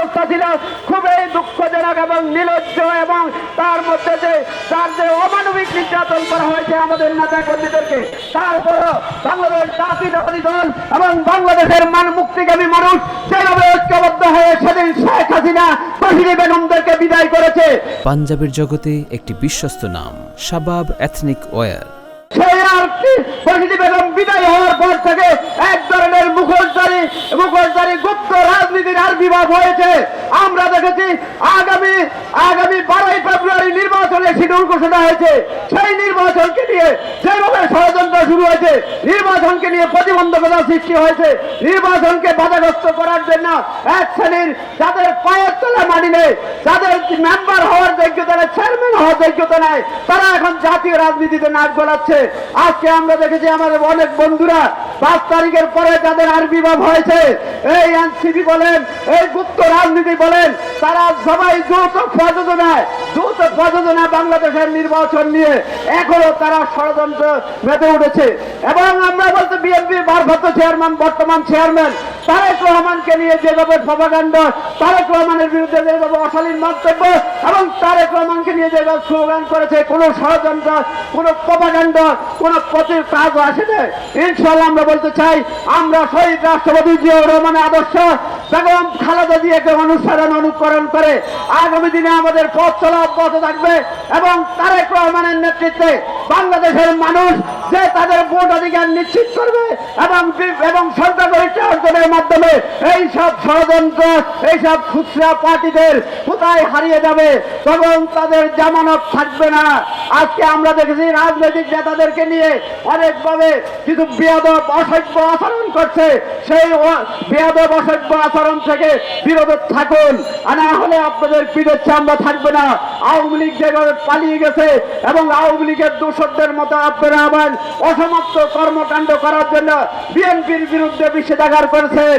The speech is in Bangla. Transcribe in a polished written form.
অবস্থা ছিল খুবই দুঃখজনক এবং নির্লজ্জ, এবং তার মধ্যে তার যে অমানবিক নির্যাতন করা হয়েছে আমাদের নেতা কর্মীদেরকে, তারপরও বাংলাদেশ জাতীয়তাবাদী দল এবং বাংলাদেশের মুক্তিগামী মানুষ যেভাবে ঐক্যবদ্ধ হয়ে সেদিন শেখ হাসিনা তৌহিদি বেগমদেরকে বিদায় করেছে। পাঞ্জাবের জগতে একটি বিশ্বস্ত নাম শাবাব এথনিক ওয়্যার। সেই আর তৌহিদি বেগম বিদায় হওয়ার পর থেকে এক ধরনের মুখোশধারী গুপ্ত রাজনীতির আবির্ভাব হয়েছে। আমরা দেখেছি আগামী 12ই ফেব্রুয়ারি নির্বাচনের শিডিউল ঘোষণা হয়েছে। সেই নির্বাচনকে নিয়ে যেভাবে ষড়যন্ত্র শুরু হয়েছে, নির্বাচনকে নিয়ে প্রতিবন্ধকতা সৃষ্টি হয়েছে, নির্বাচনকে বাধাগ্রস্ত করার জন্য এক শ্রেণীর যাদের পায়ের তলা মাটি নেই, যাদের মেম্বার হওয়ার যোগ্যতা নেই, চেয়ারম্যান হওয়ার যোগ্যতা নেই, তারা এখন জাতীয় রাজনীতিতে নাক গলাচ্ছে। আজকে আমরা দেখেছি আমাদের অনেক বন্ধুরা 5 তারিখের পরে যাদের আবির্ভাব হয়েছে, এই এনসিপি বলেন, এই গুপ্ত রাজনীতি বলেন, তারা সবাই যৌথ প্রযোজনা বাংলাদেশের নির্বাচন নিয়ে এখনো তারা ষড়যন্ত্র মেতে উঠেছে। এবং আমরা বলতে বিএনপির ভারপ্রাপ্ত চেয়ারম্যান, বর্তমান চেয়ারম্যান তারেক রহমানকে নিয়ে যেভাবে প্রপাগান্ডা, তারেক রহমানের বিরুদ্ধে যেভাবে অশালীন মন্তব্য এবং তারেক রহমানকে নিয়ে যেভাবে স্লোগান করেছে, কোনো ষড়যন্ত্র, কোনো প্রপাগান্ডা, কোনো প্রতির কাজও আসে না। ইনশাআল্লাহ আমরা বলতে চাই, আমরা শহীদ রাষ্ট্রপতি জিয়াউর রহমানের আদর্শ বেগম খালেদা জিয়াকে অনুকরণ করে আগামী দিনে আমাদের পথ চলা অব্যাহত থাকবে। এবং তারেক রহমানের নেতৃত্বে বাংলাদেশের মানুষ যে তাদের ভোট অধিকার নিশ্চিত করবে এবং সংখ্যাগরিষ্ঠ অর্জনের মাধ্যমে এই সব ষড়যন্ত্র, এই সব খুচরা পার্টিদের কোথায় হারিয়ে যাবে, তখন তাদের জামানত থাকবে না। আজকে আমরা দেখেছি রাজনৈতিক নেতাদেরকে নিয়ে অনেকভাবে কিছু বেয়াদব অসভ্য আচরণ করছে। সেই বেয়াদব অসভ্য আচরণ থেকে বিরত থাকুন, না হলে আপনাদের পিঠের চামড়া থাকবে না। আওয়ামী লীগ যেভাবে পালিয়ে গেছে এবং আওয়ামী লীগের দোষরদের মতো আপনারা আবার অসমাপ্ত কর্মকাণ্ড করার জন্য বিএনপির বিরুদ্ধে নিষেধাজ্ঞা করেছেন।